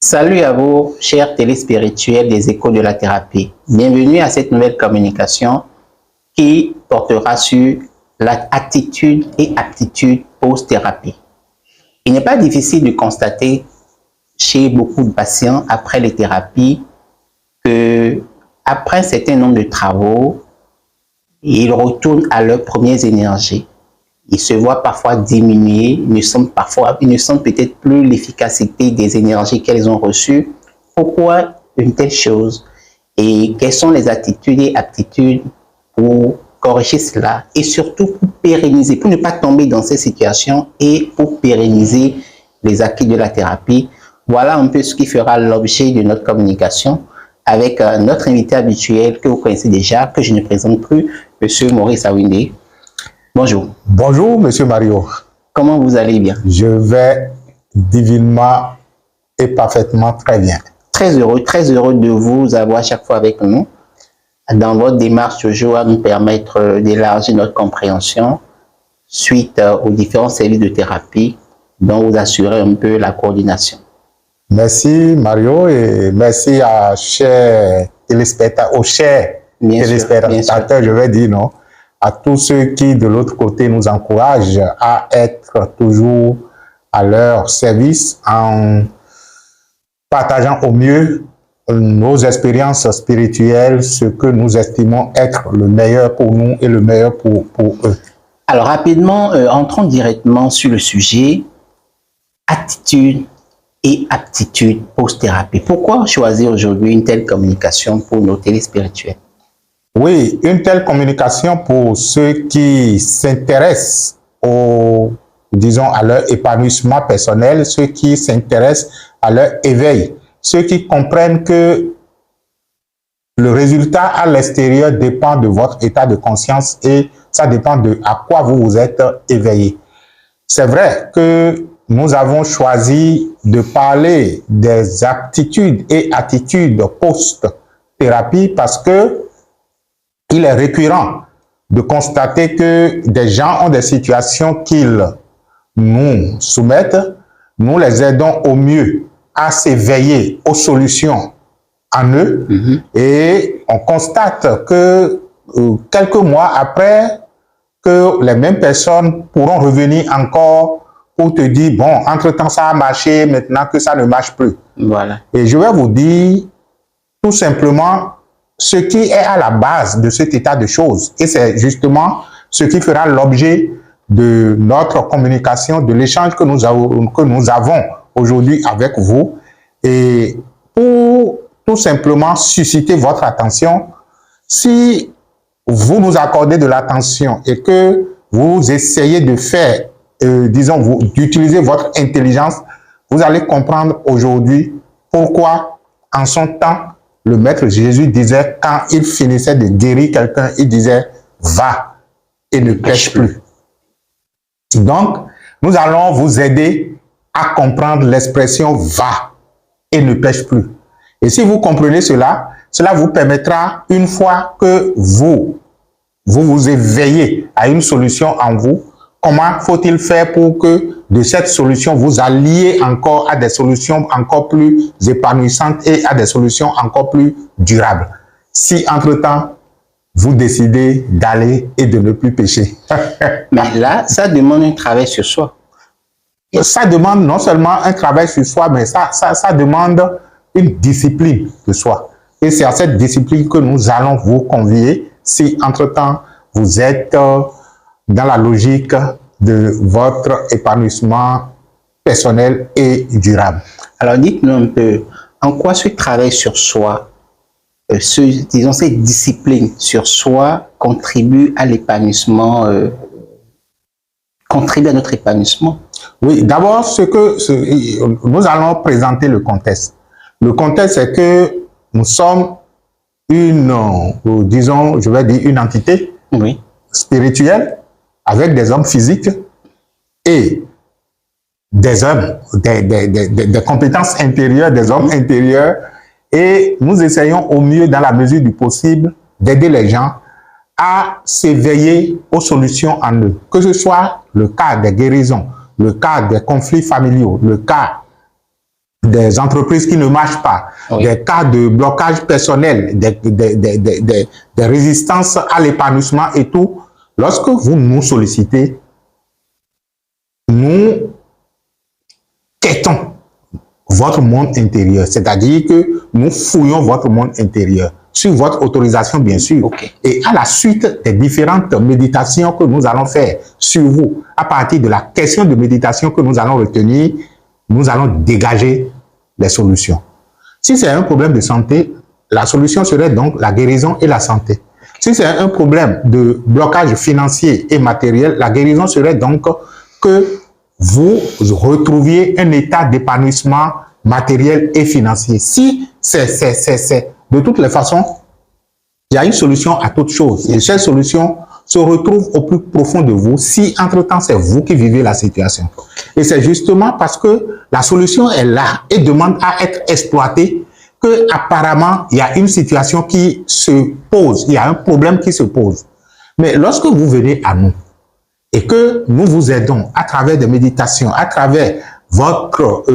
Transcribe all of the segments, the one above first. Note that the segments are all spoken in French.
Salut à vous, chers téléspirituels des échos de la thérapie. Bienvenue à cette nouvelle communication qui portera sur l'attitude et aptitude post-thérapie. Il n'est pas difficile de constater chez beaucoup de patients après les thérapies que après un certain nombre de travaux, ils retournent à leurs premières énergies. Ils se voient parfois diminuer, ils ne sentent peut-être plus l'efficacité des énergies qu'elles ont reçues. Pourquoi une telle chose? Et quelles sont les attitudes et aptitudes pour corriger cela? Et surtout pour pérenniser, pour ne pas tomber dans ces situations et pour pérenniser les acquis de la thérapie. Voilà un peu ce qui fera l'objet de notre communication avec notre invité habituel que vous connaissez déjà, que je ne présente plus, M. Maurice Awinde. Bonjour. Bonjour, Monsieur Mario. Comment vous allez bien? Je vais divinement et parfaitement très bien. Très heureux de vous avoir chaque fois avec nous dans votre démarche toujours à nous permettre d'élargir notre compréhension suite aux différents services de thérapie dont vous assurez un peu la coordination. Merci Mario et merci à chers téléspectateurs, je vais dire non, à tous ceux qui de l'autre côté nous encouragent à être toujours à leur service en partageant au mieux nos expériences spirituelles, ce que nous estimons être le meilleur pour nous et le meilleur pour eux. Alors rapidement, entrons directement sur le sujet attitude et aptitude post-thérapie. Pourquoi choisir aujourd'hui une telle communication pour nos téléspirituels? Oui, une telle communication pour ceux qui s'intéressent à leur épanouissement personnel, ceux qui s'intéressent à leur éveil, ceux qui comprennent que le résultat à l'extérieur dépend de votre état de conscience et ça dépend de à quoi vous vous êtes éveillé. C'est vrai que nous avons choisi de parler des aptitudes et attitudes post-thérapie parce que il est récurrent de constater que des gens ont des situations qu'ils nous soumettent, nous les aidons au mieux à s'éveiller aux solutions en eux et on constate que quelques mois après que les mêmes personnes pourront revenir encore pour te dire, bon, entre-temps ça a marché, maintenant que ça ne marche plus. Voilà. Et je vais vous dire tout simplement ce qui est à la base de cet état de choses. Et c'est justement ce qui fera l'objet de notre communication, de l'échange que nous avons aujourd'hui avec vous. Et pour tout simplement susciter votre attention, si vous nous accordez de l'attention et que vous essayez de faire, d'utiliser votre intelligence, vous allez comprendre aujourd'hui pourquoi en son temps, le Maître Jésus disait, quand il finissait de guérir quelqu'un, il disait, va et ne pêche plus. Donc, nous allons vous aider à comprendre l'expression va et ne pêche plus. Et si vous comprenez cela, cela vous permettra, une fois que vous vous éveillez à une solution en vous, comment faut-il faire pour que de cette solution, vous alliez encore à des solutions encore plus épanouissantes et à des solutions encore plus durables. Si, entre-temps, vous décidez d'aller et de ne plus pécher. Mais là, ça demande un travail sur soi. Ça demande non seulement un travail sur soi, mais ça demande une discipline de soi. Et c'est à cette discipline que nous allons vous convier si, entre-temps, vous êtes dans la logique de votre épanouissement personnel et durable. Alors, dites-nous un peu, en quoi ce travail sur soi, disons cette discipline sur soi contribue à l'épanouissement, contribue à notre épanouissement? Oui, d'abord, nous allons présenter le contexte. Le contexte, c'est que nous sommes une entité spirituelle avec des hommes physiques et des hommes, des compétences intérieures, des hommes intérieurs, et nous essayons au mieux, dans la mesure du possible, d'aider les gens à s'éveiller aux solutions en eux, que ce soit le cas des guérisons, le cas des conflits familiaux, le cas des entreprises qui ne marchent pas, des cas de blocage personnel, des résistances à l'épanouissement et tout, lorsque vous nous sollicitez, nous quêtons votre monde intérieur, c'est-à-dire que nous fouillons votre monde intérieur, sur votre autorisation bien sûr, et à la suite des différentes méditations que nous allons faire sur vous, à partir de la question de méditation que nous allons retenir, nous allons dégager les solutions. Si c'est un problème de santé, la solution serait donc la guérison et la santé. Si c'est un problème de blocage financier et matériel, la guérison serait donc que vous retrouviez un état d'épanouissement matériel et financier. Si c'est de toutes les façons, il y a une solution à toute chose. Et cette solution se retrouve au plus profond de vous si, entre-temps, c'est vous qui vivez la situation. Et c'est justement parce que la solution est là et demande à être exploitée que, apparemment, il y a une situation qui se pose, il y a un problème qui se pose. Mais lorsque vous venez à nous et que nous vous aidons à travers des méditations, à travers votre,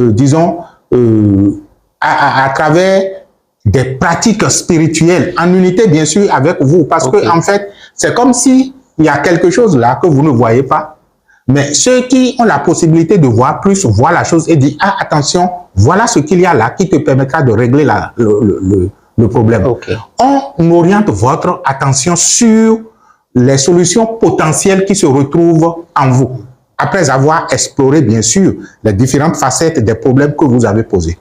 à travers des pratiques spirituelles, en unité bien sûr avec vous, parce que en fait, c'est comme si il y a quelque chose là que vous ne voyez pas, mais ceux qui ont la possibilité de voir plus voient la chose et disent, ah attention, voilà ce qu'il y a là qui te permettra de régler le problème. On oriente votre attention sur les solutions potentielles qui se retrouvent en vous, après avoir exploré bien sûr les différentes facettes des problèmes que vous avez posés.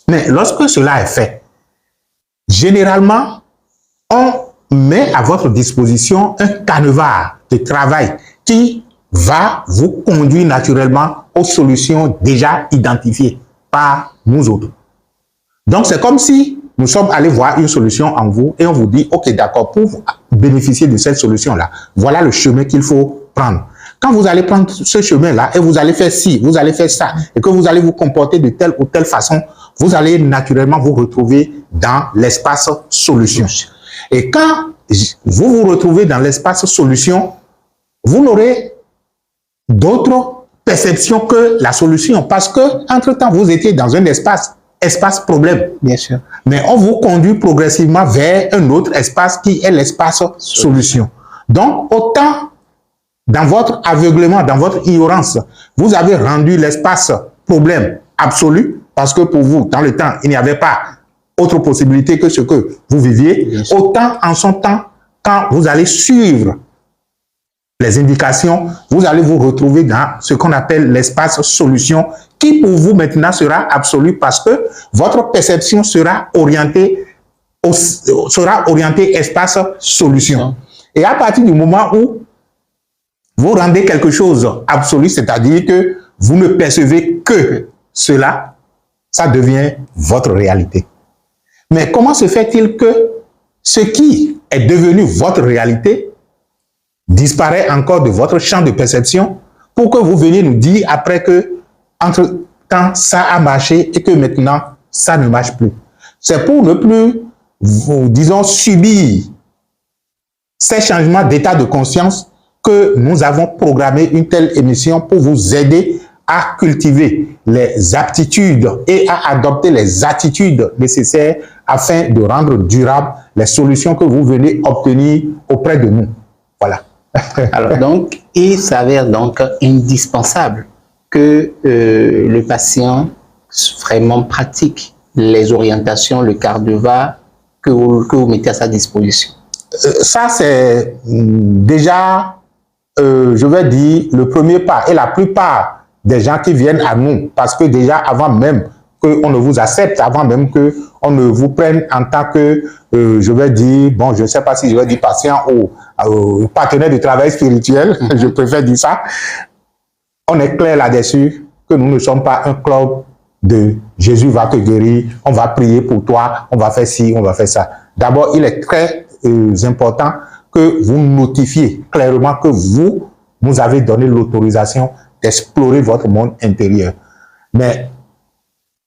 Mais lorsque cela est fait, généralement, on met à votre disposition un canevas de travail qui va vous conduire naturellement aux solutions déjà identifiées par nous autres. Donc, c'est comme si nous sommes allés voir une solution en vous et on vous dit, OK, d'accord, pour bénéficier de cette solution-là, voilà le chemin qu'il faut prendre. Quand vous allez prendre ce chemin-là et vous allez faire ci, vous allez faire ça, et que vous allez vous comporter de telle ou telle façon, vous allez naturellement vous retrouver dans l'espace solution. Et quand vous vous retrouvez dans l'espace solution, vous n'aurez d'autre perception que la solution, parce que entre-temps, vous étiez dans un espace problème. Bien sûr. Mais on vous conduit progressivement vers un autre espace qui est l'espace solution. Donc, autant dans votre aveuglement, dans votre ignorance, vous avez rendu l'espace problème absolu, parce que pour vous, dans le temps, il n'y avait pas autre possibilité que ce que vous viviez. Autant en son temps, quand vous allez suivre les indications, vous allez vous retrouver dans ce qu'on appelle l'espace solution, qui pour vous maintenant sera absolu parce que votre perception sera orientée espace solution. Et à partir du moment où vous rendez quelque chose absolu, c'est-à-dire que vous ne percevez que cela, ça devient votre réalité. Mais comment se fait-il que ce qui est devenu votre réalité disparaît encore de votre champ de perception pour que vous veniez nous dire après que, entre-temps, ça a marché et que maintenant, ça ne marche plus? C'est pour ne plus, disons, subir ces changements d'état de conscience que nous avons programmé une telle émission pour vous aider à cultiver les aptitudes et à adopter les attitudes nécessaires afin de rendre durables les solutions que vous venez obtenir auprès de nous. Voilà. Alors donc, il s'avère donc indispensable que le patient vraiment pratique les orientations, le canevas que vous mettez à sa disposition. Ça, c'est déjà, je vais dire, le premier pas. Et la plupart des gens qui viennent à nous, parce que déjà, avant même qu'on ne vous accepte, avant même qu'on ne vous prenne en tant que, je vais dire, bon, je ne sais pas si je vais dire patient ou partenaire de travail spirituel, je préfère dire ça, on est clair là-dessus que nous ne sommes pas un club de Jésus va te guérir, on va prier pour toi, on va faire ci, on va faire ça. D'abord, il est très important que vous notifiez clairement que vous avez donné l'autorisation d'explorer votre monde intérieur. Mais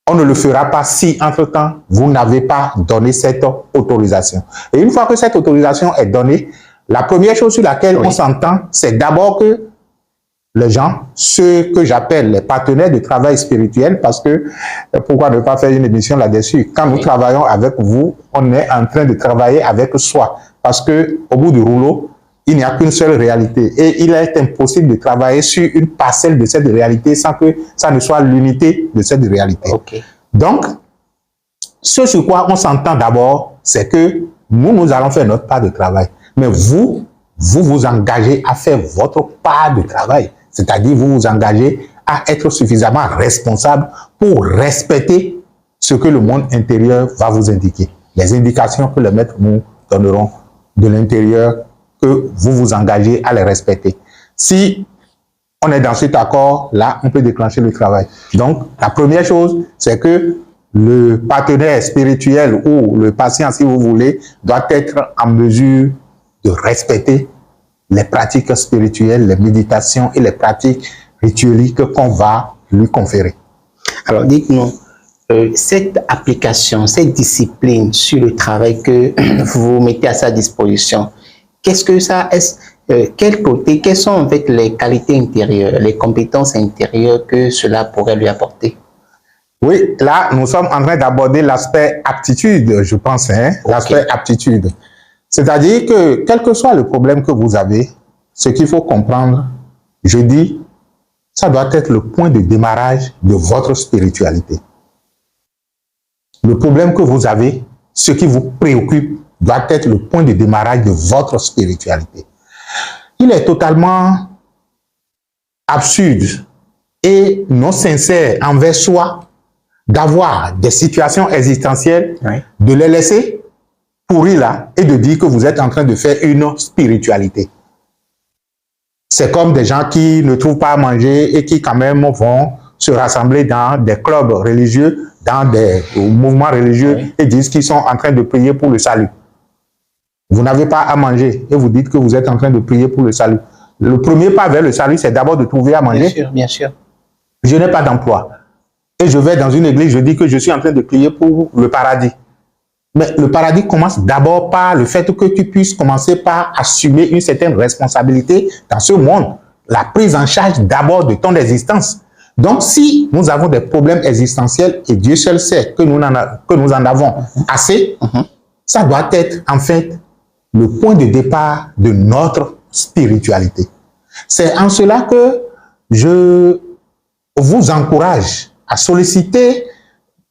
on ne le fera pas si, entre-temps, vous n'avez pas donné cette autorisation. Et une fois que cette autorisation est donnée, la première chose sur laquelle on s'entend, c'est d'abord que les gens, ceux que j'appelle les partenaires de travail spirituel, parce que pourquoi ne pas faire une émission là-dessus? Quand nous travaillons avec vous, on est en train de travailler avec soi, parce que au bout du rouleau, il n'y a qu'une seule réalité et il est impossible de travailler sur une parcelle de cette réalité sans que ça ne soit l'unité de cette réalité. Okay. Donc, ce sur quoi on s'entend d'abord, c'est que nous allons faire notre part de travail, mais vous vous engagez à faire votre part de travail. C'est-à-dire, vous vous engagez à être suffisamment responsable pour respecter ce que le monde intérieur va vous indiquer. Les indications que les maîtres nous donneront de l'intérieur, que vous vous engagez à les respecter. Si on est dans cet accord, là, on peut déclencher le travail. Donc, la première chose, c'est que le partenaire spirituel ou le patient, si vous voulez, doit être en mesure de respecter les pratiques spirituelles, les méditations et les pratiques ritueliques qu'on va lui conférer. Alors, dites-nous, cette application, cette discipline sur le travail que vous mettez à sa disposition, qu'est-ce que ça est? Quel côté, quelles sont en fait les qualités intérieures, les compétences intérieures que cela pourrait lui apporter? Oui, là, nous sommes en train d'aborder l'aspect aptitude, je pense, hein, okay. L'aspect aptitude. C'est-à-dire que, quel que soit le problème que vous avez, ce qu'il faut comprendre, je dis, ça doit être le point de démarrage de votre spiritualité. Le problème que vous avez, ce qui vous préoccupe, doit être le point de démarrage de votre spiritualité. Il est totalement absurde et non sincère envers soi d'avoir des situations existentielles, de les laisser pourrir là et de dire que vous êtes en train de faire une spiritualité. C'est comme des gens qui ne trouvent pas à manger et qui quand même vont se rassembler dans des clubs religieux, dans des mouvements religieux et disent qu'ils sont en train de prier pour le salut. Vous n'avez pas à manger et vous dites que vous êtes en train de prier pour le salut. Le premier pas vers le salut, c'est d'abord de trouver à manger. Bien sûr, bien sûr. Je n'ai pas d'emploi. Et je vais dans une église, je dis que je suis en train de prier pour le paradis. Mais le paradis commence d'abord par le fait que tu puisses commencer par assumer une certaine responsabilité dans ce monde. La prise en charge d'abord de ton existence. Donc, si nous avons des problèmes existentiels, et Dieu seul sait que nous en avons assez, ça doit être en fait le point de départ de notre spiritualité. C'est en cela que je vous encourage à solliciter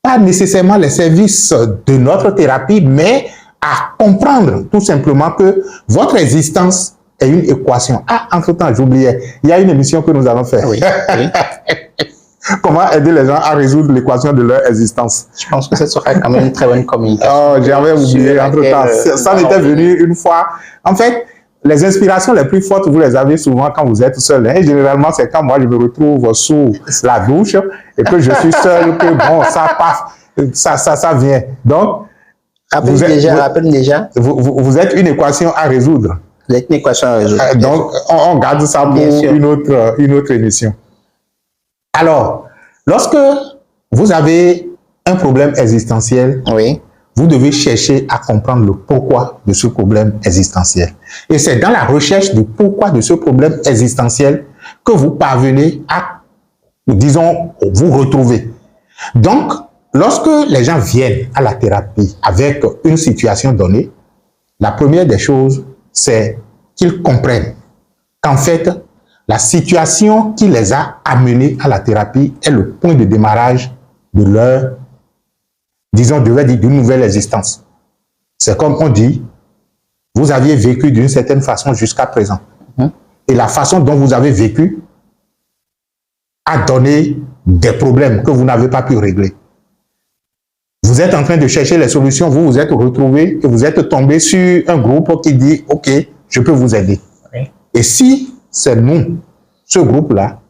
pas nécessairement les services de notre thérapie, mais à comprendre tout simplement que votre existence est une équation. Ah, entre-temps, j'oubliais, il y a une émission que nous allons faire. Oui, oui. Comment aider les gens à résoudre l'équation de leur existence. Je pense que ce sera quand même une très bonne communication. Oh, j'avais oublié entre-temps. Ça m'était venu une fois. En fait, les inspirations les plus fortes, vous les avez souvent quand vous êtes seul. Et généralement, c'est quand moi, je me retrouve sous la douche et que je suis seul, que bon, ça vient. Donc, rappelle déjà. Vous êtes une équation à résoudre. Vous êtes une équation à résoudre. Donc, on garde ça pour une autre émission. Alors, lorsque vous avez un problème existentiel, vous devez chercher à comprendre le pourquoi de ce problème existentiel. Et c'est dans la recherche du pourquoi de ce problème existentiel que vous parvenez à, disons, vous retrouver. Donc, lorsque les gens viennent à la thérapie avec une situation donnée, la première des choses, c'est qu'ils comprennent qu'en fait, la situation qui les a amenés à la thérapie est le point de démarrage de leur, disons, d'une nouvelle existence. C'est comme on dit, vous aviez vécu d'une certaine façon jusqu'à présent. Et la façon dont vous avez vécu a donné des problèmes que vous n'avez pas pu régler. Vous êtes en train de chercher les solutions, vous vous êtes retrouvé et vous êtes tombé sur un groupe qui dit « Ok, je peux vous aider. » Et si c'est nous, ce groupe-là,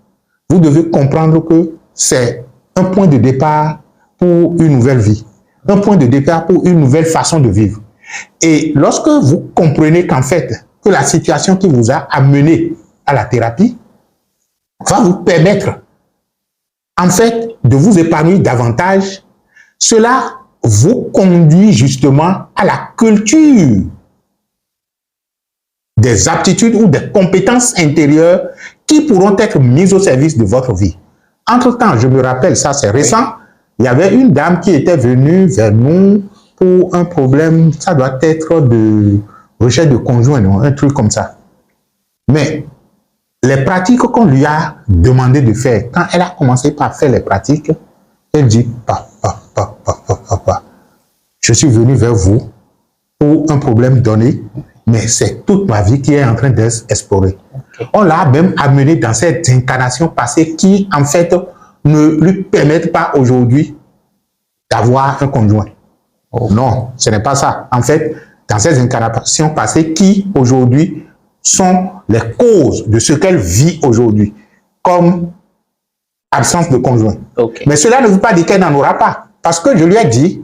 vous devez comprendre que c'est un point de départ pour une nouvelle vie, un point de départ pour une nouvelle façon de vivre. Et lorsque vous comprenez qu'en fait, que la situation qui vous a amené à la thérapie va vous permettre, en fait, de vous épanouir davantage, cela vous conduit justement à la culture des aptitudes ou des compétences intérieures qui pourront être mises au service de votre vie. Entre-temps, je me rappelle, ça c'est récent, il y avait une dame qui était venue vers nous pour un problème, ça doit être de recherche de conjoint, non? Un truc comme ça. Mais les pratiques qu'on lui a demandé de faire, quand elle a commencé par faire les pratiques, elle dit, papa, je suis venu vers vous pour un problème donné, mais c'est toute ma vie qui est en train d'être explorée. Okay. On l'a même amené dans cette incarnation passée qui, en fait, ne lui permettent pas aujourd'hui d'avoir un conjoint. Oh. Non, ce n'est pas ça. En fait, dans ces incarnations passées qui, aujourd'hui, sont les causes de ce qu'elle vit aujourd'hui, comme absence de conjoint. Okay. Mais cela ne veut pas dire qu'elle n'en aura pas. Parce que je lui ai dit,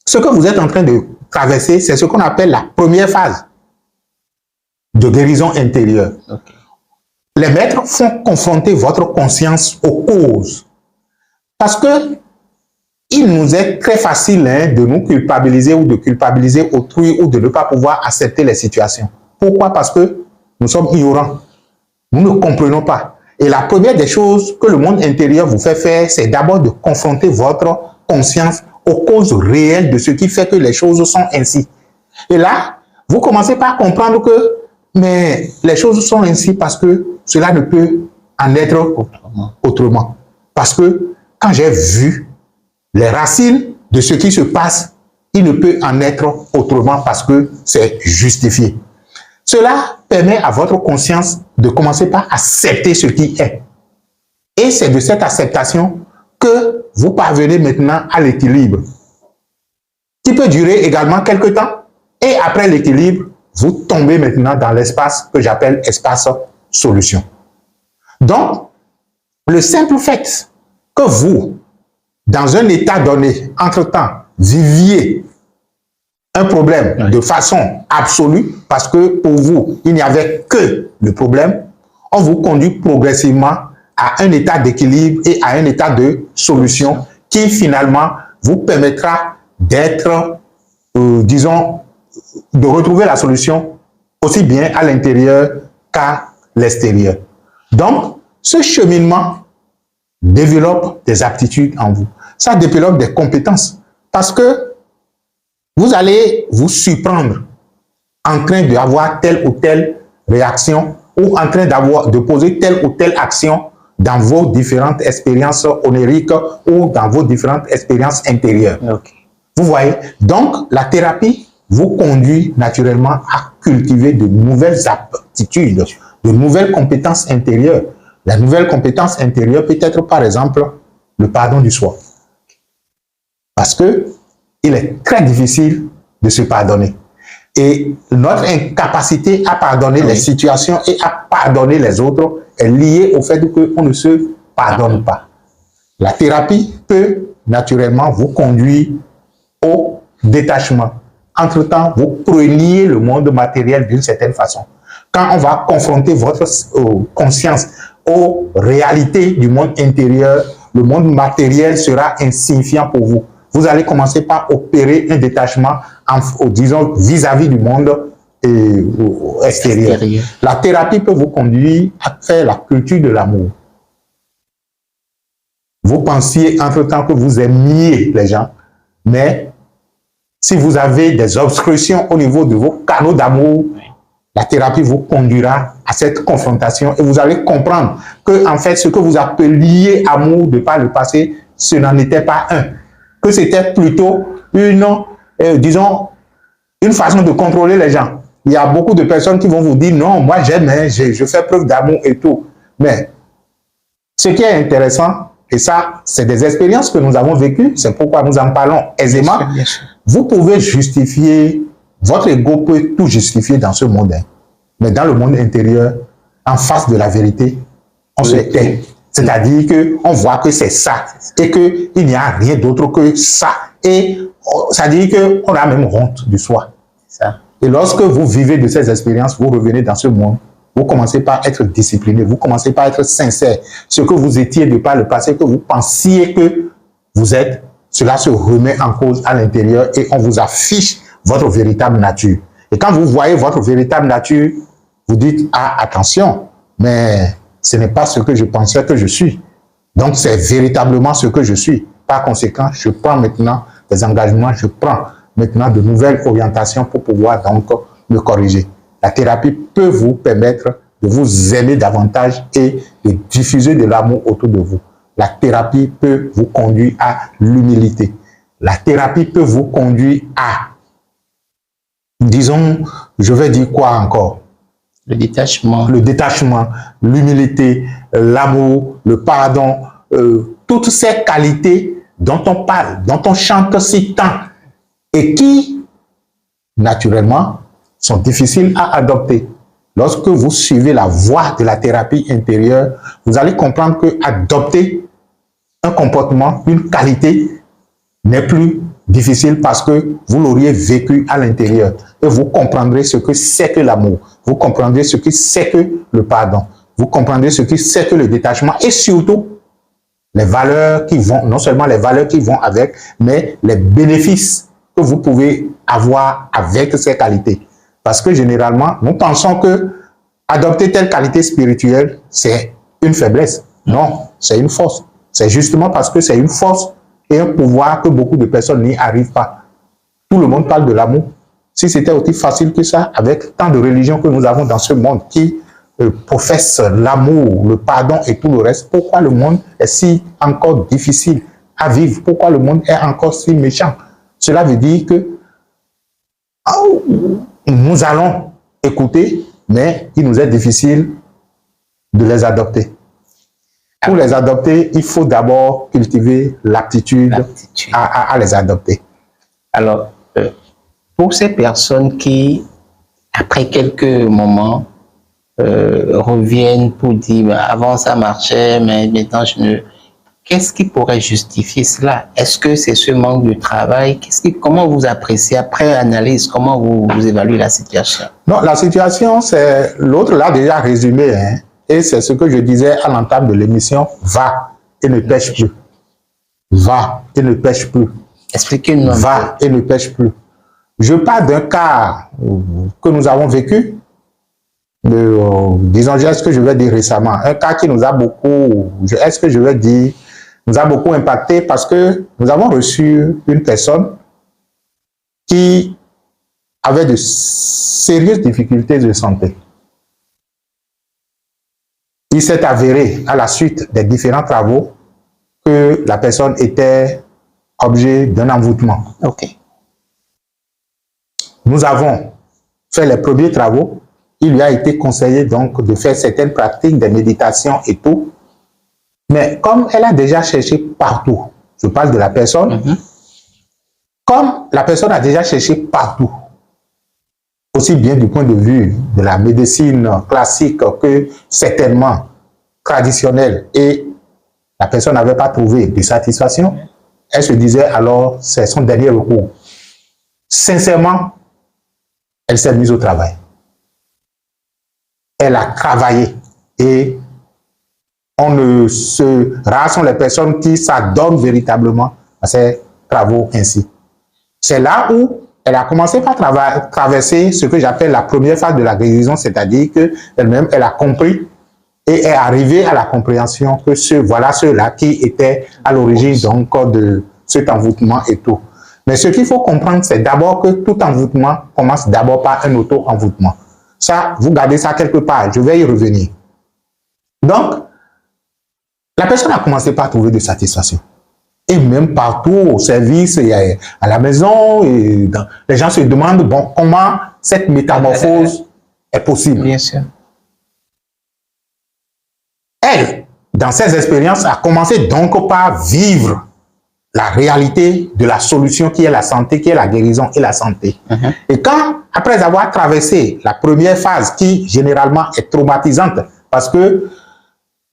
ce que vous êtes en train de traverser, c'est ce qu'on appelle la première phase de guérison intérieure. Okay. Les maîtres font confronter votre conscience aux causes. Parce que il nous est très facile de nous culpabiliser ou de culpabiliser autrui ou de ne pas pouvoir accepter les situations. Pourquoi? Parce que nous sommes ignorants. Nous ne comprenons pas. Et la première des choses que le monde intérieur vous fait faire, c'est d'abord de confronter votre conscience aux causes réelles de ce qui fait que les choses sont ainsi. Et là, vous commencez par comprendre que mais les choses sont ainsi parce que cela ne peut en être autrement. Parce que quand j'ai vu les racines de ce qui se passe, il ne peut en être autrement parce que c'est justifié. Cela permet à votre conscience de commencer par accepter ce qui est. Et c'est de cette acceptation que vous parvenez maintenant à l'équilibre, qui peut durer également quelque temps. Et après l'équilibre, vous tombez maintenant dans l'espace que j'appelle espace solution. Donc, le simple fait que vous, dans un état donné, entre-temps, viviez un problème de façon absolue, parce que pour vous, il n'y avait que le problème, on vous conduit progressivement à un état d'équilibre et à un état de solution qui finalement vous permettra d'être, disons, de retrouver la solution aussi bien à l'intérieur qu'à l'extérieur. Donc, ce cheminement développe des aptitudes en vous. Ça développe des compétences parce que vous allez vous surprendre en train d'avoir telle ou telle réaction ou en train de poser telle ou telle action dans vos différentes expériences onériques ou dans vos différentes expériences intérieures. Okay. Vous voyez? Donc, la thérapie vous conduit naturellement à cultiver de nouvelles aptitudes, de nouvelles compétences intérieures. La nouvelle compétence intérieure peut être, par exemple, le pardon du soi. Parce que il est très difficile de se pardonner. Et notre incapacité à pardonner les situations et à pardonner les autres est liée au fait qu'on ne se pardonne pas. La thérapie peut naturellement vous conduire au détachement. Entre-temps, vous preniez le monde matériel d'une certaine façon. Quand on va confronter votre conscience aux réalités du monde intérieur, le monde matériel sera insignifiant pour vous. Vous allez commencer par opérer un détachement, disons, vis-à-vis du monde extérieur. La thérapie peut vous conduire à faire la culture de l'amour. Vous pensiez entre-temps que vous aimiez les gens, mais si vous avez des obstructions au niveau de vos canaux d'amour, la thérapie vous conduira à cette confrontation et vous allez comprendre que, en fait, ce que vous appeliez amour de par le passé, ce n'en était pas un. Que c'était plutôt disons, une façon de contrôler les gens. Il y a beaucoup de personnes qui vont vous dire, non, moi j'aime, je fais preuve d'amour et tout. Mais ce qui est intéressant, et ça, c'est des expériences que nous avons vécues, c'est pourquoi nous en parlons aisément. Bien sûr. Vous pouvez justifier, votre ego peut tout justifier dans ce monde. Mais dans le monde intérieur, en face de la vérité, on se tait. C'est-à-dire qu'on voit que c'est ça et qu'il n'y a rien d'autre que ça. Et ça dit qu'on a même honte de soi. Ça. Et lorsque vous vivez de ces expériences, vous revenez dans ce monde, vous commencez par être discipliné, vous commencez par être sincère. Ce que vous étiez de par le passé, que vous pensiez que vous êtes, cela se remet en cause à l'intérieur et on vous affiche votre véritable nature. Et quand vous voyez votre véritable nature, vous dites, ah, attention, mais ce n'est pas ce que je pensais que je suis. Donc, c'est véritablement ce que je suis. Par conséquent, je prends maintenant des engagements, je prends maintenant de nouvelles orientations pour pouvoir donc me corriger. La thérapie peut vous permettre de vous aimer davantage et de diffuser de l'amour autour de vous. La thérapie peut vous conduire à l'humilité. La thérapie peut vous conduire à, disons, je vais dire quoi encore? Le détachement. Le détachement, l'humilité, l'amour, le pardon, toutes ces qualités dont on parle, dont on chante si tant, et qui, naturellement, sont difficiles à adopter. Lorsque vous suivez la voie de la thérapie intérieure, vous allez comprendre que adopter un comportement, une qualité, n'est plus difficile parce que vous l'auriez vécu à l'intérieur. Et vous comprendrez ce que c'est que l'amour. Vous comprendrez ce que c'est que le pardon. Vous comprendrez ce que c'est que le détachement. Et surtout, les valeurs qui vont, non seulement les valeurs qui vont avec, mais les bénéfices que vous pouvez avoir avec ces qualités. Parce que généralement, nous pensons que adopter telle qualité spirituelle, c'est une faiblesse. Non, c'est une force. C'est justement parce que c'est une force et un pouvoir que beaucoup de personnes n'y arrivent pas. Tout le monde parle de l'amour. Si c'était aussi facile que ça, avec tant de religions que nous avons dans ce monde qui professent l'amour, le pardon et tout le reste, pourquoi le monde est si encore difficile à vivre? Pourquoi le monde est encore si méchant? Cela veut dire que nous allons écouter, mais il nous est difficile de les adopter. Pour les adopter, il faut d'abord cultiver l'aptitude à les adopter. Alors, pour ces personnes qui, après quelques moments, reviennent pour dire bah, avant ça marchait, mais maintenant je ne... Qu'est-ce qui pourrait justifier cela? Est-ce que c'est ce manque de travail? Comment vous appréciez après analyse? Comment vous évaluez la situation? Non, la situation, c'est l'autre l'a déjà résumé, hein, et c'est ce que je disais à l'entame de l'émission, va et ne pêche plus. Va et ne pêche plus. Expliquez-nous. Va et ne pêche plus. Je parle d'un cas que nous avons vécu, disons, est-ce que je vais dire récemment, un cas qui nous a beaucoup, est-ce que je vais dire, nous a beaucoup impacté parce que nous avons reçu une personne qui avait de sérieuses difficultés de santé. Il s'est avéré à la suite des différents travaux que la personne était objet d'un envoûtement. Ok. Nous avons fait les premiers travaux. Il lui a été conseillé donc de faire certaines pratiques, des méditations et tout. Mais comme elle a déjà cherché partout, je parle de la personne, comme la personne a déjà cherché partout, aussi bien du point de vue de la médecine classique que certainement traditionnelle, et la personne n'avait pas trouvé de satisfaction, elle se disait alors c'est son dernier recours. Sincèrement, elle s'est mise au travail. Elle a travaillé et rares sont les personnes qui s'adonnent véritablement à ces travaux ainsi. C'est là où elle a commencé par traverser ce que j'appelle la première phase de la guérison, c'est-à-dire qu'elle-même, elle a compris et est arrivée à la compréhension que voilà ceux-là qui étaient à l'origine donc de cet envoûtement et tout. Mais ce qu'il faut comprendre, c'est d'abord que tout envoûtement commence d'abord par un auto-envoûtement. Ça, vous gardez ça quelque part, je vais y revenir. Donc, la personne a commencé par trouver de satisfaction. Et même partout, au service, à la maison, et les gens se demandent, bon, comment cette métamorphose est possible. Bien sûr. Elle, dans ses expériences, a commencé donc par vivre la réalité de la solution qui est la santé, qui est la guérison et la santé. Et quand, après avoir traversé la première phase qui, généralement, est traumatisante, parce que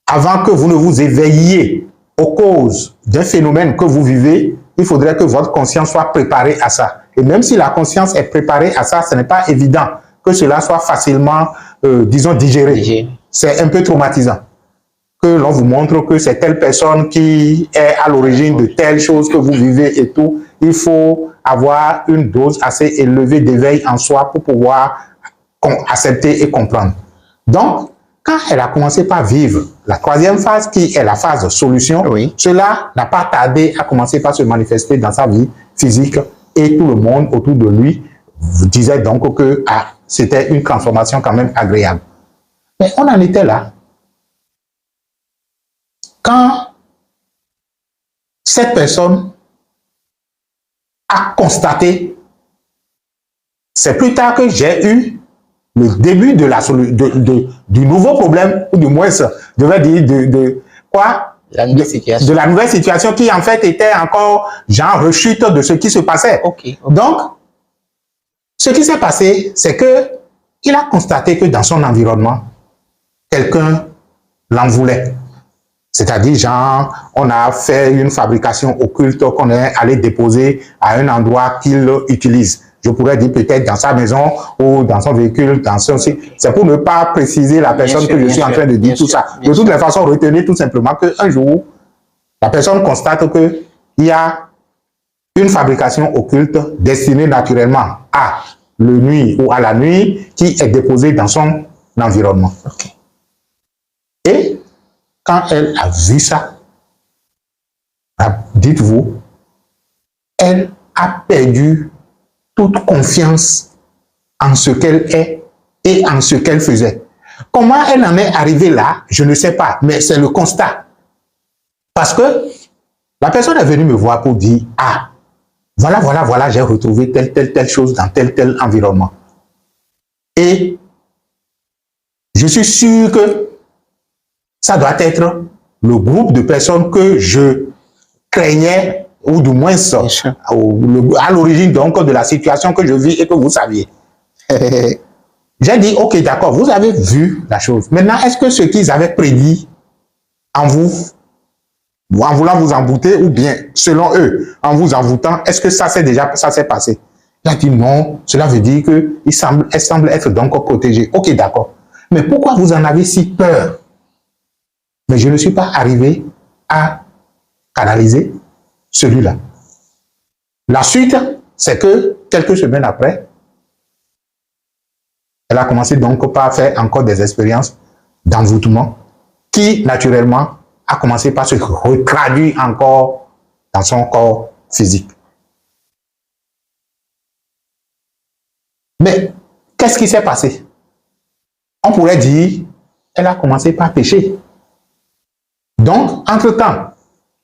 avant que vous ne vous éveilliez aux causes d'un phénomène que vous vivez, il faudrait que votre conscience soit préparée à ça. Et même si la conscience est préparée à ça, ce n'est pas évident que cela soit facilement, disons, digéré. C'est un peu traumatisant. Que l'on vous montre que c'est telle personne qui est à l'origine de telle chose que vous vivez et tout. Il faut avoir une dose assez élevée d'éveil en soi pour pouvoir accepter et comprendre. Donc, quand quand elle a commencé par vivre la troisième phase, qui est la phase de solution, Oui. cela n'a pas tardé à commencer par se manifester dans sa vie physique et tout le monde autour de lui disait donc que c'était une transformation quand même agréable. Mais on en était là. Quand cette personne a constaté, c'est plus tard que j'ai eu le début de du nouveau problème, ou du moins, je devais dire de quoi? La nouvelle situation. De la nouvelle situation qui en fait était encore genre rechute de ce qui se passait. Ok. Donc, ce qui s'est passé, c'est que il a constaté que dans son environnement, quelqu'un l'en voulait. C'est-à-dire, genre, on a fait une fabrication occulte qu'on est allé déposer à un endroit qu'il utilise. Je pourrais dire peut-être dans sa maison ou dans son véhicule, dans son... C'est pour ne pas préciser la personne que je suis en train de dire tout ça. De toutes les façons, retenez tout simplement qu'un jour, la personne constate qu'il y a une fabrication occulte destinée naturellement à le nuit ou à la nuit qui est déposée dans son environnement. Okay. Et quand elle a vu ça, dites-vous, elle a perdu toute confiance en ce qu'elle est et en ce qu'elle faisait. Comment elle en est arrivée là, je ne sais pas, mais c'est le constat. Parce que la personne est venue me voir pour dire, ah, voilà, j'ai retrouvé telle chose dans tel environnement. Et je suis sûr que ça doit être le groupe de personnes que je craignais, ou du moins à l'origine donc de la situation que je vis et que vous saviez. J'ai dit, ok, d'accord, vous avez vu la chose. Maintenant, est-ce que ce qu'ils avaient prédit en vous, en voulant vous embouter, ou bien, selon eux, en vous envoûtant, est-ce que ça s'est passé? Il a dit non, cela veut dire qu'elle semble être donc protégée. Ok, d'accord. Mais pourquoi vous en avez si peur? Mais je ne suis pas arrivé à canaliser celui-là. La suite, c'est que quelques semaines après, elle a commencé donc par faire encore des expériences d'envoûtement qui, naturellement, a commencé par se retraduire encore dans son corps physique. Mais qu'est-ce qui s'est passé? On pourrait dire, elle a commencé par pécher. Donc, entre-temps,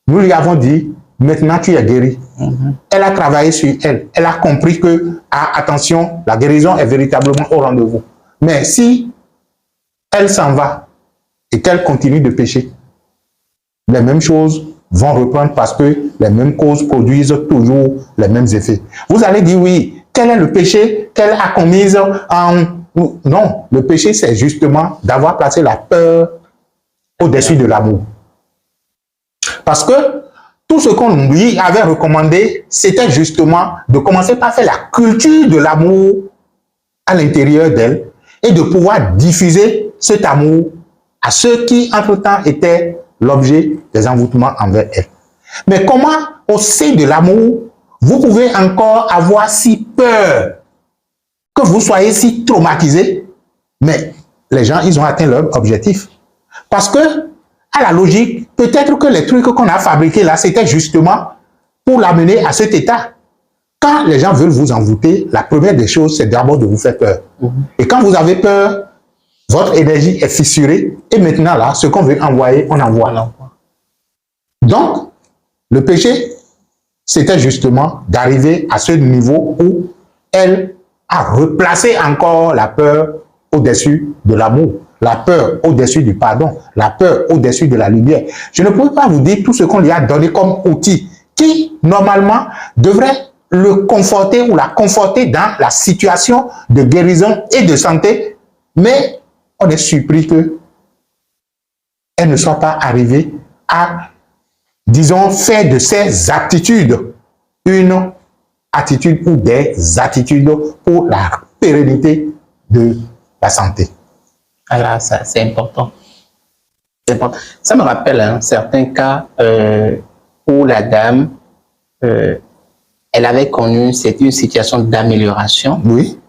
nous lui avons dit, maintenant tu es guéri. Elle a travaillé sur elle. Elle a compris que, attention, la guérison est véritablement au rendez-vous. Mais si elle s'en va et qu'elle continue de pécher, les mêmes choses vont reprendre parce que les mêmes causes produisent toujours les mêmes effets. Vous allez dire, oui, quel est le péché qu'elle a commis Non, le péché, c'est justement d'avoir placé la peur au-dessus de l'amour. Parce que tout ce qu'on lui avait recommandé, c'était justement de commencer par faire la culture de l'amour à l'intérieur d'elle et de pouvoir diffuser cet amour à ceux qui, entre-temps, étaient l'objet des envoûtements envers elle. Mais comment, au sein de l'amour, vous pouvez encore avoir si peur que vous soyez si traumatisé? Mais les gens, ils ont atteint leur objectif. Parce que, à la logique, peut-être que les trucs qu'on a fabriqués là, c'était justement pour l'amener à cet état. Quand les gens veulent vous envoûter, la première des choses, c'est d'abord de vous faire peur. Et quand vous avez peur, votre énergie est fissurée. Et maintenant là, ce qu'on veut envoyer, on envoie. Donc, le péché, c'était justement d'arriver à ce niveau où elle a replacé encore la peur au-dessus de l'amour, la peur au-dessus du pardon, la peur au-dessus de la lumière. Je ne peux pas vous dire tout ce qu'on lui a donné comme outil qui, normalement, devrait le conforter ou la conforter dans la situation de guérison et de santé, mais on est surpris qu'elle ne soit pas arrivée à, disons, faire de ses aptitudes une attitude ou des attitudes pour la pérennité de la santé. Alors, ça, c'est important. Ça me rappelle certains cas où la dame, elle avait connu une situation d'amélioration. Oui.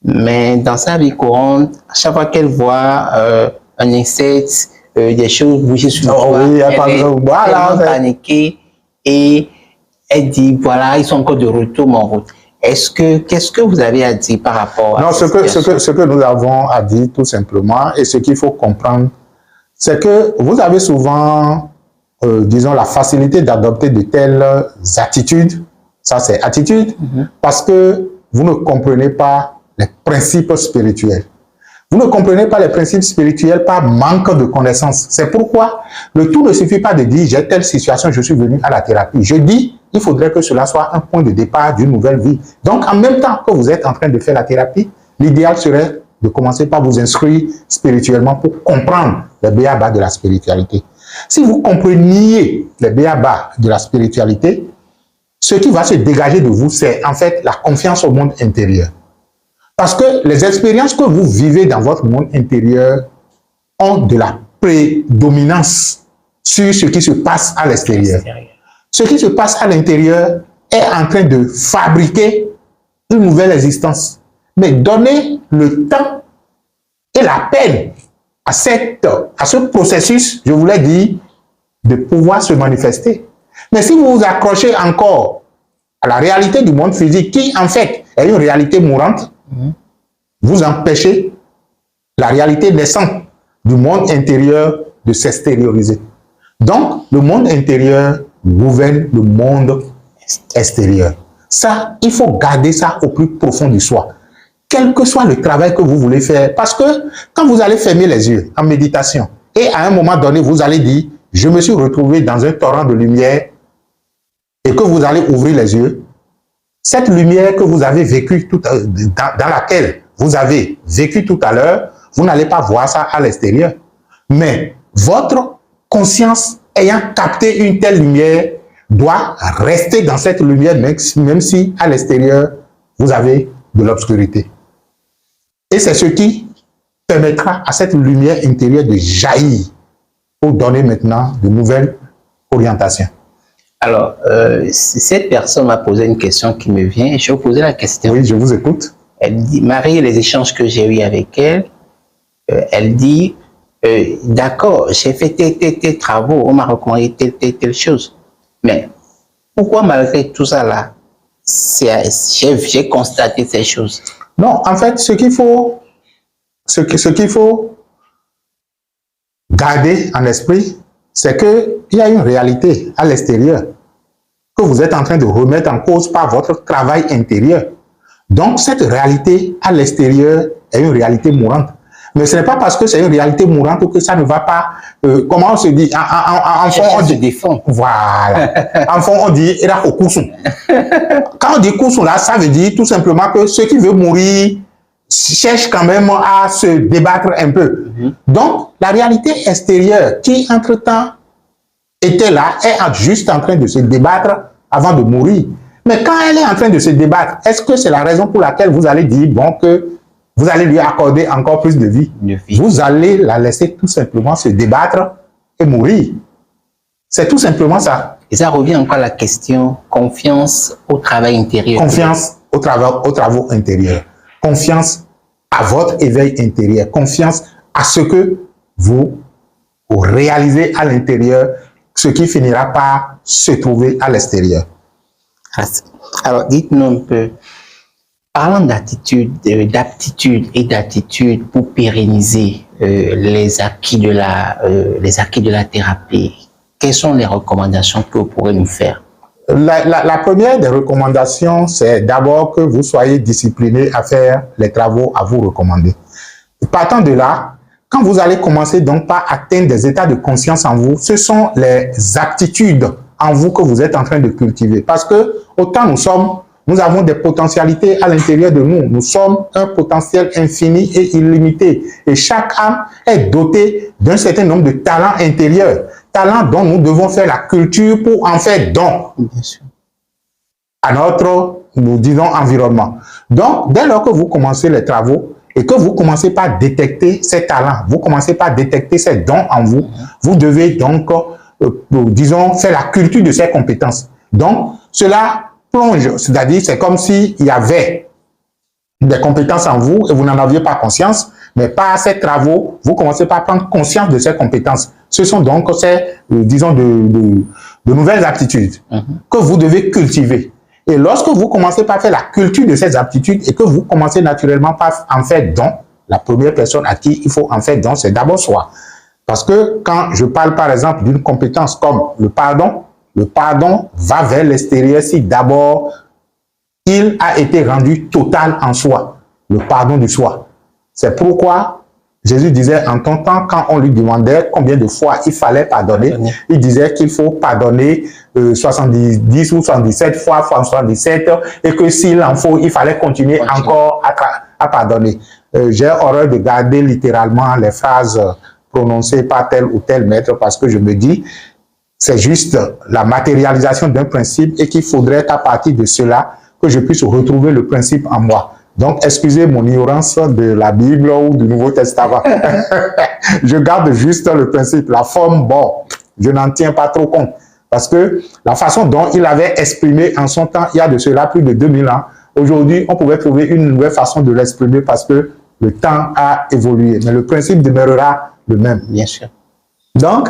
Mais dans sa vie courante, à chaque fois qu'elle voit un insecte, des choses bouger sur Oh, toi. oui, Elle est voilà, tellement paniquée et elle dit, voilà, ils sont encore de retour, mon route. Qu'est-ce que vous avez à dire par rapport à ce que nous avons à dire tout simplement, et ce qu'il faut comprendre, c'est que vous avez souvent, disons, la facilité d'adopter de telles attitudes, ça c'est attitude, parce que vous ne comprenez pas les principes spirituels. Vous ne comprenez pas les principes spirituels par manque de connaissances. C'est pourquoi le tout ne suffit pas de dire j'ai telle situation, je suis venu à la thérapie. Je dis, il faudrait que cela soit un point de départ d'une nouvelle vie. Donc, en même temps que vous êtes en train de faire la thérapie, l'idéal serait de commencer par vous instruire spirituellement pour comprendre les b.a.-ba de la spiritualité. Si vous compreniez les b.a.-ba de la spiritualité, ce qui va se dégager de vous, c'est en fait la confiance au monde intérieur. Parce que les expériences que vous vivez dans votre monde intérieur ont de la prédominance sur ce qui se passe à l'extérieur. Ce qui se passe à l'intérieur est en train de fabriquer une nouvelle existence. Mais donnez le temps et la peine à ce processus, je vous l'ai dit, de pouvoir se manifester. Mais si vous vous accrochez encore à la réalité du monde physique, qui en fait est une réalité mourante, vous empêchez la réalité naissante du monde intérieur de s'extérioriser. Donc, le monde intérieur gouverne le monde extérieur. Ça, il faut garder ça au plus profond du soi. Quel que soit le travail que vous voulez faire, parce que quand vous allez fermer les yeux en méditation, et à un moment donné, vous allez dire, je me suis retrouvé dans un torrent de lumière, et que vous allez ouvrir les yeux, cette lumière que vous avez vécue, dans laquelle vous avez vécu tout à l'heure, vous n'allez pas voir ça à l'extérieur. Mais votre conscience ayant capté une telle lumière doit rester dans cette lumière, même si à l'extérieur, vous avez de l'obscurité. Et c'est ce qui permettra à cette lumière intérieure de jaillir pour donner maintenant de nouvelles orientations. Alors, cette personne m'a posé une question qui me vient et je vais vous poser la question. Oui, je vous écoute. Elle dit, Marie, les échanges que j'ai eus avec elle, elle dit, d'accord, j'ai fait tes travaux, on m'a recommandé telle chose. Mais pourquoi malgré tout ça là, j'ai constaté ces choses? Non, en fait, ce qu'il faut garder en esprit, c'est qu'il y a une réalité à l'extérieur que vous êtes en train de remettre en cause par votre travail intérieur. Donc, cette réalité à l'extérieur est une réalité mourante. Mais ce n'est pas parce que c'est une réalité mourante que ça ne va pas... comment on se dit? En fond, on dit... défend. Voilà. En fond, on dit... Quand on dit Kousson, là, ça veut dire tout simplement que ceux qui veulent mourir cherchent quand même à se débattre un peu. Donc, la réalité extérieure qui, entre-temps, était là, est juste en train de se débattre avant de mourir. Mais quand elle est en train de se débattre, est-ce que c'est la raison pour laquelle vous allez dire, bon, que vous allez lui accorder encore plus de vie? Vous allez la laisser tout simplement se débattre et mourir. C'est tout simplement ça. Et ça revient encore à la question confiance au travail intérieur. Confiance aux travaux intérieurs. Confiance à votre éveil intérieur. Confiance à ce que vous réalisez à l'intérieur, ce qui finira par se trouver à l'extérieur. Alors, dites-nous un peu, parlant d'aptitude et d'attitude pour pérenniser les acquis de la thérapie, quelles sont les recommandations que vous pourrez nous faire? La première des recommandations, c'est d'abord que vous soyez discipliné à faire les travaux à vous recommander. Partant de là, quand vous allez commencer donc par atteindre des états de conscience en vous, ce sont les aptitudes en vous que vous êtes en train de cultiver. Parce que autant nous avons des potentialités à l'intérieur de nous. Nous sommes un potentiel infini et illimité. Et chaque âme est dotée d'un certain nombre de talents intérieurs. Talents dont nous devons faire la culture pour en faire don à notre, nous disons, environnement. Donc, dès lors que vous commencez les travaux et que vous commencez par détecter ces talents, vous commencez par détecter ces dons en vous, vous devez donc, disons, faire la culture de ces compétences. Donc, cela plonge, c'est-à-dire c'est comme s'il y avait des compétences en vous et vous n'en aviez pas conscience, Mais par ces travaux, vous commencez par prendre conscience de ces compétences. Ce sont donc ces, disons, de nouvelles aptitudes que vous devez cultiver. Et lorsque vous commencez par faire la culture de ces aptitudes et que vous commencez naturellement par en faire don, la première personne à qui il faut en faire don, c'est d'abord soi. Parce que quand je parle par exemple d'une compétence comme le pardon va vers l'extérieur si d'abord il a été rendu total en soi, le pardon de soi. C'est pourquoi Jésus disait en ton temps, quand on lui demandait combien de fois il fallait pardonner, il disait qu'il faut pardonner 70 ou 77 fois 77 et que s'il en faut, il fallait continuer encore à pardonner. J'ai horreur de garder littéralement les phrases prononcées par tel ou tel maître parce que je me dis c'est juste la matérialisation d'un principe et qu'il faudrait qu'à partir de cela, que je puisse retrouver le principe en moi. Donc, excusez mon ignorance de la Bible ou du Nouveau Testament. Je garde juste le principe. La forme, bon, je n'en tiens pas trop compte. Parce que la façon dont il avait exprimé en son temps, il y a de cela plus de 2000 ans, aujourd'hui, on pouvait trouver une nouvelle façon de l'exprimer parce que le temps a évolué. Mais le principe demeurera le même. Bien sûr. Donc,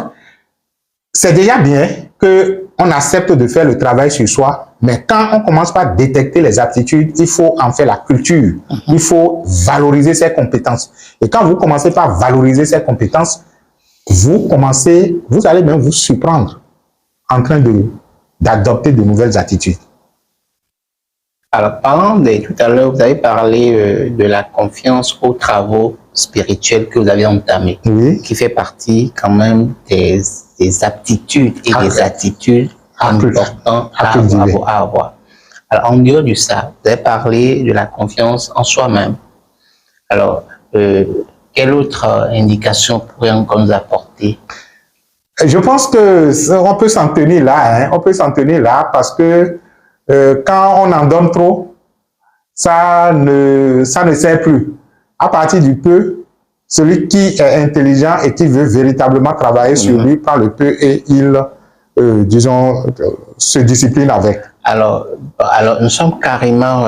c'est déjà bien qu'on accepte de faire le travail sur soi, mais quand on commence par détecter les aptitudes, il faut en faire la culture. Il faut valoriser ses compétences. Et quand vous commencez par valoriser ses compétences, vous allez même vous surprendre en train d'adopter de nouvelles attitudes. Alors, tout à l'heure, vous avez parlé de la confiance aux travaux spirituels que vous avez entamés, qui fait partie quand même des aptitudes et des attitudes importantes à avoir. Alors, en dehors de ça, vous avez parlé de la confiance en soi-même. Alors, quelle autre indication pourrait-on nous apporter? Je pense qu'on peut s'en tenir là, hein. On peut s'en tenir là parce que quand on en donne trop, ça ne sert plus. À partir du peu, celui qui est intelligent et qui veut véritablement travailler sur lui prend le peu et il, disons, se discipline avec. Alors, nous sommes carrément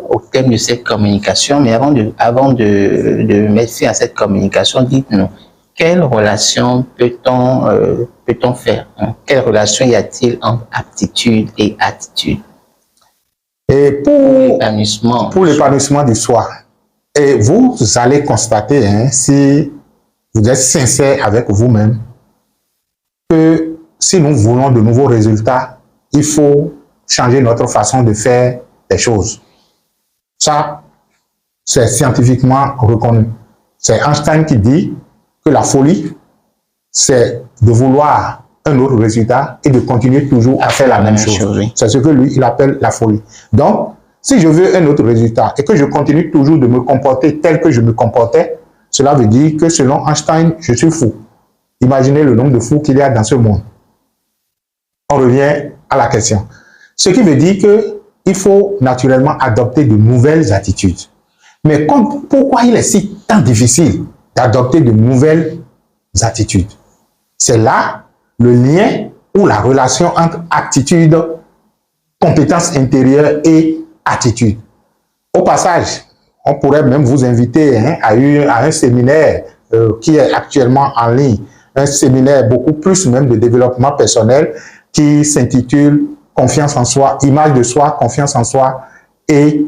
au thème de cette communication, mais avant de mettre fin à cette communication, dites-nous, quelle relation peut-on faire, hein? Quelle relation y a-t-il entre aptitude et attitude? Et pour l'épanouissement du soi. Et vous allez constater, hein, si vous êtes sincère avec vous-même, que si nous voulons de nouveaux résultats, il faut changer notre façon de faire les choses. Ça, c'est scientifiquement reconnu. C'est Einstein qui dit que la folie, c'est de vouloir un autre résultat et de continuer toujours à faire la même chose. C'est ce que lui, il appelle la folie. Donc, si je veux un autre résultat et que je continue toujours de me comporter tel que je me comportais, cela veut dire que selon Einstein, je suis fou. Imaginez le nombre de fous qu'il y a dans ce monde. On revient à la question. Ce qui veut dire qu'il faut naturellement adopter de nouvelles attitudes. Mais pourquoi il est si tant difficile d'adopter de nouvelles attitudes? C'est là le lien ou la relation entre attitude, compétence intérieure et attitude. Au passage, on pourrait même vous inviter, hein, à un séminaire qui est actuellement en ligne, un séminaire beaucoup plus même de développement personnel qui s'intitule Confiance en soi, image de soi, confiance en soi et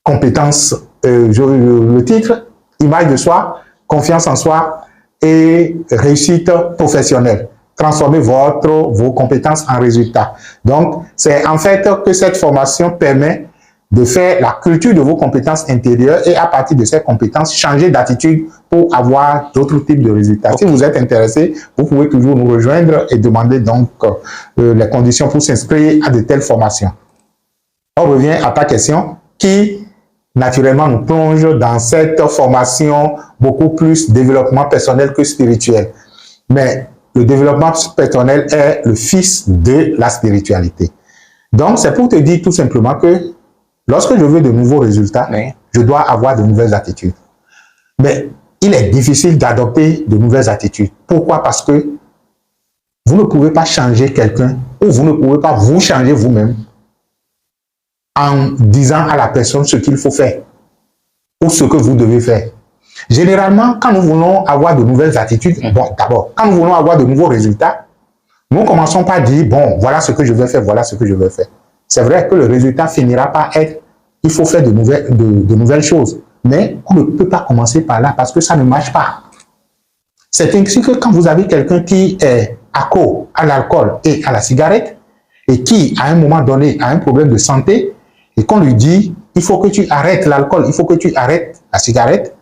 compétence. Le titre, image de soi, confiance en soi et réussite professionnelle. Transformer vos compétences en résultats. Donc, c'est en fait que cette formation permet de faire la culture de vos compétences intérieures et à partir de ces compétences, changer d'attitude pour avoir d'autres types de résultats. Okay. Si vous êtes intéressé, vous pouvez toujours nous rejoindre et demander donc les conditions pour s'inscrire à de telles formations. On revient à ta question qui, naturellement, nous plonge dans cette formation beaucoup plus développement personnel que spirituel. Mais le développement personnel est le fils de la spiritualité. Donc, c'est pour te dire tout simplement que lorsque je veux de nouveaux résultats, je dois avoir de nouvelles attitudes. Mais il est difficile d'adopter de nouvelles attitudes. Pourquoi? Parce que vous ne pouvez pas changer quelqu'un ou vous ne pouvez pas vous changer vous-même en disant à la personne ce qu'il faut faire ou ce que vous devez faire. Généralement, quand nous voulons avoir de nouvelles attitudes, bon, d'abord, quand nous voulons avoir de nouveaux résultats, nous commençons par dire, bon, voilà ce que je vais faire, voilà ce que je vais faire. C'est vrai que le résultat finira par être, il faut faire de nouvelles choses. Mais on ne peut pas commencer par là parce que ça ne marche pas. C'est ainsi que quand vous avez quelqu'un qui est accro à l'alcool et à la cigarette et qui, à un moment donné, a un problème de santé et qu'on lui dit, il faut que tu arrêtes l'alcool, il faut que tu arrêtes la cigarette,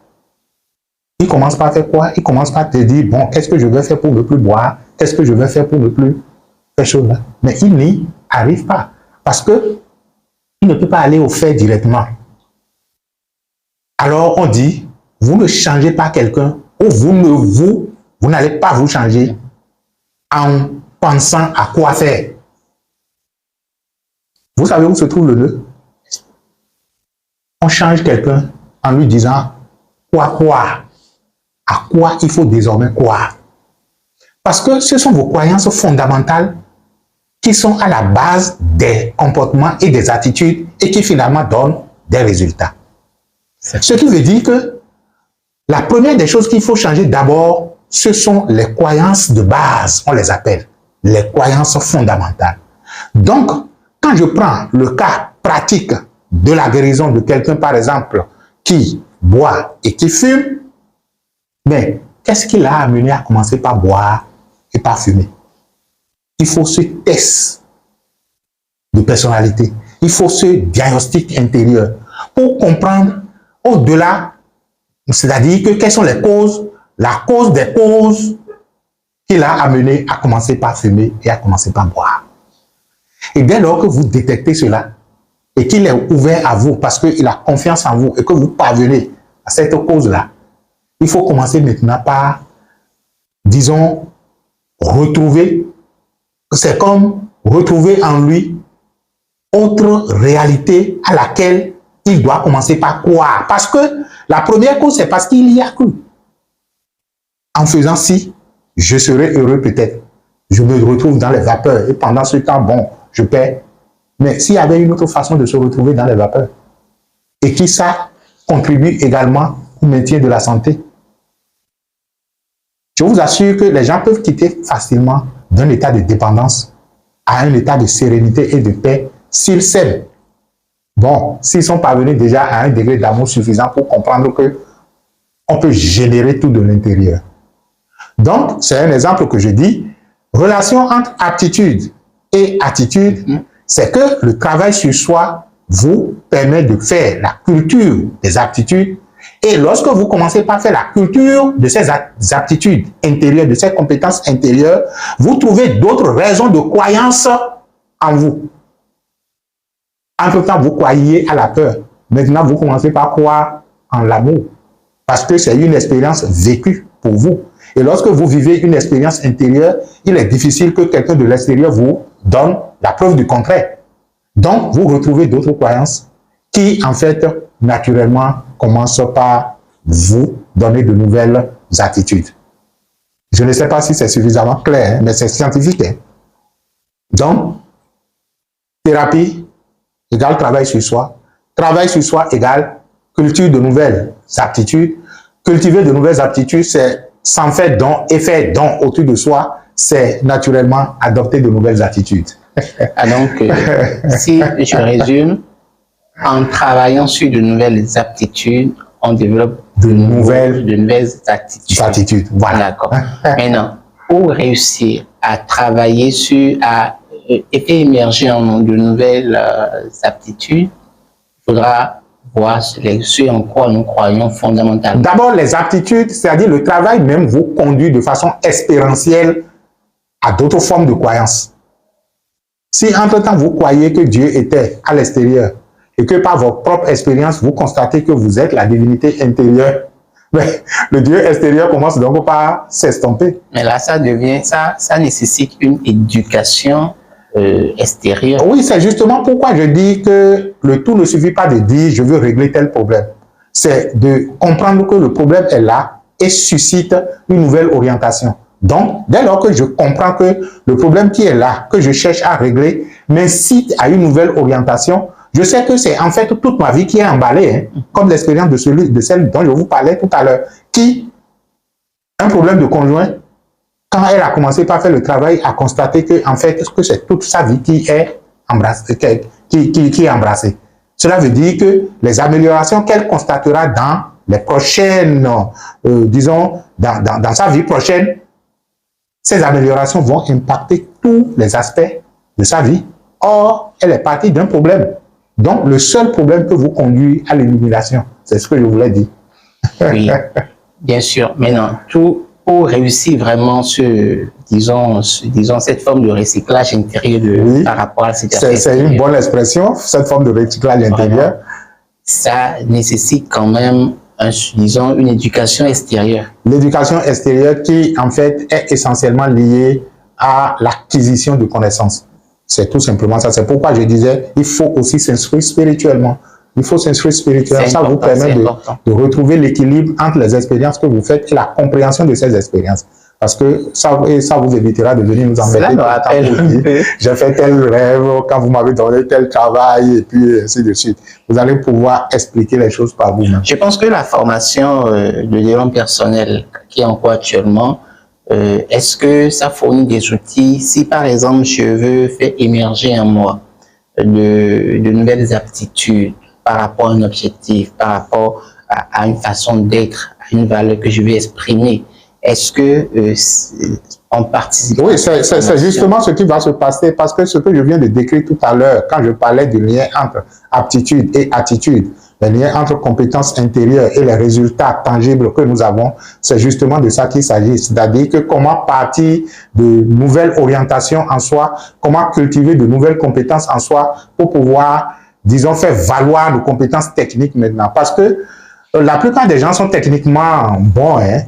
il commence par faire quoi? Il commence par te dire, bon, qu'est-ce que je vais faire pour ne plus boire? Qu'est-ce que je vais faire pour ne plus faire chose là? Mais il n'y arrive pas parce que il ne peut pas aller au fait directement. Alors on dit, vous ne changez pas quelqu'un ou vous n'allez pas vous changer en pensant à quoi faire. Vous savez où se trouve le nœud? On change quelqu'un en lui disant quoi? À quoi il faut désormais croire? Parce que ce sont vos croyances fondamentales qui sont à la base des comportements et des attitudes et qui finalement donnent des résultats. Ce qui veut dire que la première des choses qu'il faut changer d'abord, ce sont les croyances de base, on les appelle, les croyances fondamentales. Donc, quand je prends le cas pratique de la guérison de quelqu'un, par exemple, qui boit et qui fume, mais qu'est-ce qui l'a amené à commencer par boire et par fumer? Il faut ce test de personnalité, il faut ce diagnostic intérieur pour comprendre au-delà, c'est-à-dire que quelles sont les causes, la cause des causes qui l'a amené à commencer par fumer et à commencer par boire. Et dès lors que vous détectez cela et qu'il est ouvert à vous parce qu'il a confiance en vous et que vous parvenez à cette cause-là, il faut commencer maintenant par, disons, retrouver, c'est comme retrouver en lui autre réalité à laquelle il doit commencer par croire. Parce que la première cause, c'est parce qu'il y a cru. En faisant ci, je serai heureux peut-être. Je me retrouve dans les vapeurs et pendant ce temps, bon, je perds. Mais s'il y avait une autre façon de se retrouver dans les vapeurs et qui ça contribue également au maintien de la santé, je vous assure que les gens peuvent quitter facilement d'un état de dépendance à un état de sérénité et de paix s'ils s'aiment. Bon, s'ils sont parvenus déjà à un degré d'amour suffisant pour comprendre que on peut générer tout de l'intérieur. Donc, c'est un exemple que je dis. Relation entre aptitude et attitude, c'est que le travail sur soi vous permet de faire la culture des aptitudes. Et lorsque vous commencez par faire la culture de ces aptitudes intérieures, de ces compétences intérieures, vous trouvez d'autres raisons de croyance en vous. Entre-temps, vous croyez à la peur. Maintenant, vous commencez par croire en l'amour. Parce que c'est une expérience vécue pour vous. Et lorsque vous vivez une expérience intérieure, il est difficile que quelqu'un de l'extérieur vous donne la preuve du contraire. Donc, vous retrouvez d'autres croyances qui, en fait, naturellement, commencent par vous donner de nouvelles attitudes. Je ne sais pas si c'est suffisamment clair, mais c'est scientifique. Donc, thérapie égale travail sur soi. Travail sur soi égale culture de nouvelles aptitudes. Cultiver de nouvelles aptitudes, c'est s'en faire don et faire don autour de soi, c'est naturellement adopter de nouvelles attitudes. Ah, donc, si je résume, en travaillant sur de nouvelles aptitudes, on développe de nouvelles attitudes. Voilà. D'accord. Maintenant, pour réussir à travailler sur, à émerger en nous de nouvelles aptitudes, il faudra voir ce en quoi nous croyons fondamentalement. D'abord, les aptitudes, c'est-à-dire le travail même vous conduit de façon expérientielle à d'autres formes de croyances. Si entre-temps vous croyez que Dieu était à l'extérieur et que par votre propre expérience, vous constatez que vous êtes la divinité intérieure, mais le Dieu extérieur commence donc par s'estomper. Mais là, ça nécessite une éducation extérieure. Oui, c'est justement pourquoi je dis que le tout ne suffit pas de dire je veux régler tel problème. C'est de comprendre que le problème est là et suscite une nouvelle orientation. Donc, dès lors que je comprends que le problème qui est là, que je cherche à régler, m'incite à une nouvelle orientation, Je sais que c'est en fait toute ma vie qui est emballée, hein, comme l'expérience de celle dont je vous parlais tout à l'heure, qui, un problème de conjoint, quand elle a commencé par faire le travail, a constaté que, en fait, que c'est toute sa vie qui est embrassée, qui est embrassée. Cela veut dire que les améliorations qu'elle constatera dans les prochaines, disons, dans sa vie prochaine, ces améliorations vont impacter tous les aspects de sa vie. Or, elle est partie d'un problème. Donc, le seul problème peut vous conduire à l'élimination. C'est ce que je voulais dire. Oui, bien sûr. Maintenant, tout pour réussir vraiment disons, cette forme de recyclage intérieur par rapport à cette situation. C'est une bonne expression, cette forme de recyclage intérieur. Vraiment, ça nécessite quand même, disons, une éducation extérieure. L'éducation extérieure qui, en fait, est essentiellement liée à l'acquisition de connaissances. C'est tout simplement ça. C'est pourquoi je disais, il faut aussi s'instruire spirituellement. Il faut s'instruire spirituellement. Ça vous permet de retrouver l'équilibre entre les expériences que vous faites et la compréhension de ces expériences. Parce que ça vous évitera de venir nous embêter. Cela me rappelle. J'ai fait tel rêve quand vous m'avez donné tel travail et puis ainsi de suite. Vous allez pouvoir expliquer les choses par vous-même. Je pense que la formation de développement personnel qui est en cours actuellement, est-ce que ça fournit des outils? Si par exemple je veux faire émerger en moi de nouvelles aptitudes par rapport à un objectif, par rapport à une façon d'être, à une valeur que je veux exprimer, est-ce que on participe? Oui, c'est justement ce qui va se passer parce que ce que je viens de décrire tout à l'heure, quand je parlais du lien entre aptitude et attitude, le lien entre compétences intérieures et les résultats tangibles que nous avons, c'est justement de ça qu'il s'agit. C'est-à-dire que comment partir de nouvelles orientations en soi, comment cultiver de nouvelles compétences en soi pour pouvoir, disons, faire valoir nos compétences techniques maintenant. Parce que la plupart des gens sont techniquement bons, hein.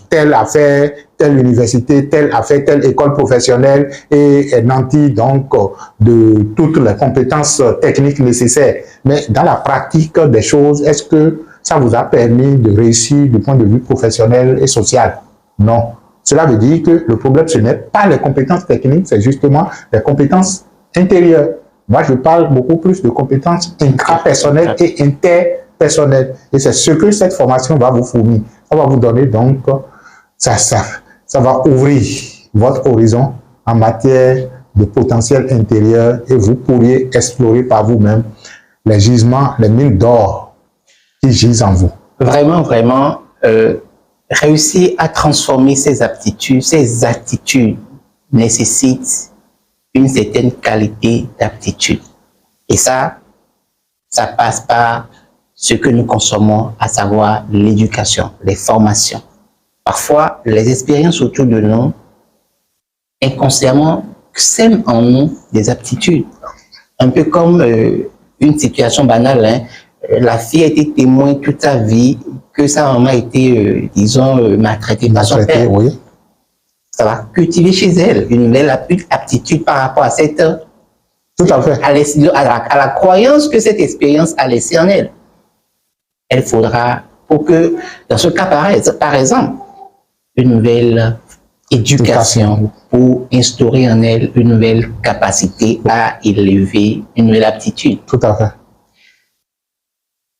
Tel a fait telle université, tel a fait telle école professionnelle et est nanti donc de toutes les compétences techniques nécessaires. Mais dans la pratique des choses, est-ce que ça vous a permis de réussir du point de vue professionnel et social? Non. Cela veut dire que le problème, ce n'est pas les compétences techniques, c'est justement les compétences intérieures. Moi, je parle beaucoup plus de compétences intrapersonnelles et interpersonnelles. Et c'est ce que cette formation va vous fournir. Ça va vous donner donc, ça va ouvrir votre horizon en matière de potentiel intérieur et vous pourriez explorer par vous-même les gisements, les mines d'or qui gisent en vous. Vraiment, vraiment, réussir à transformer ces aptitudes, ces attitudes nécessitent une certaine qualité d'aptitude. Et ça passe par ce que nous consommons, à savoir l'éducation, les formations. Parfois, les expériences autour de nous, inconsciemment, sèment en nous des aptitudes. Un peu comme une situation banale, hein. La fille a été témoin toute sa vie que sa maman a été, disons, maltraitée par son père. Oui. Ça va cultiver chez elle une nouvelle aptitude par rapport à cette... Tout à fait. À la croyance que cette expérience a laissé en elle. Elle faudra, pour que, dans ce cas par exemple, une nouvelle éducation pour instaurer en elle une nouvelle capacité à élever une nouvelle aptitude. Tout à fait.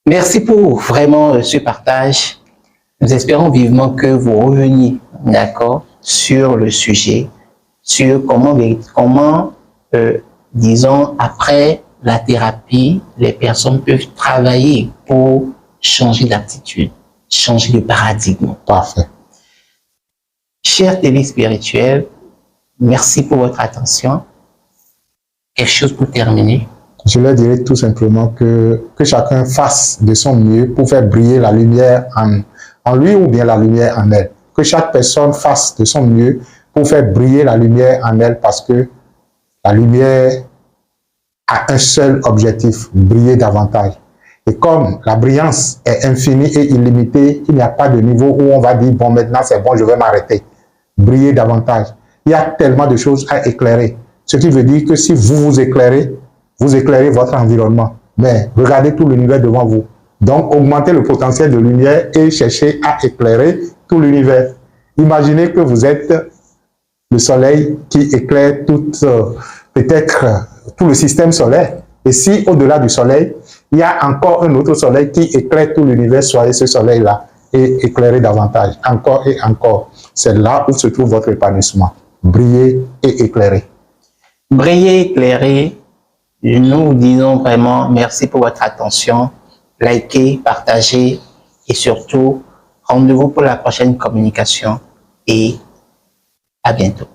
Merci pour vraiment ce partage. Nous espérons vivement que vous reveniez, d'accord, sur le sujet, sur comment disons, après la thérapie, les personnes peuvent travailler pour changer d'aptitude, changer de paradigme. Parfait. Chers télé spirituels, merci pour votre attention. Quelque chose pour terminer? Je leur dirais tout simplement que chacun fasse de son mieux pour faire briller la lumière en lui ou bien la lumière en elle. Que chaque personne fasse de son mieux pour faire briller la lumière en elle parce que la lumière a un seul objectif, briller davantage. Et comme la brillance est infinie et illimitée, il n'y a pas de niveau où on va dire, bon, maintenant c'est bon, je vais m'arrêter. Briller davantage. Il y a tellement de choses à éclairer. Ce qui veut dire que si vous éclairez votre environnement. Mais regardez tout l'univers devant vous. Donc, augmentez le potentiel de lumière et cherchez à éclairer tout l'univers. Imaginez que vous êtes le soleil qui éclaire peut-être tout le système solaire. Et si au-delà du soleil, il y a encore un autre soleil qui éclaire tout l'univers, soyez ce soleil-là et éclairez davantage, encore et encore. C'est là où se trouve votre épanouissement. Briller et éclairer. Briller, éclairer, nous disons vraiment merci pour votre attention. Likez, partagez et surtout, rendez-vous pour la prochaine communication et à bientôt.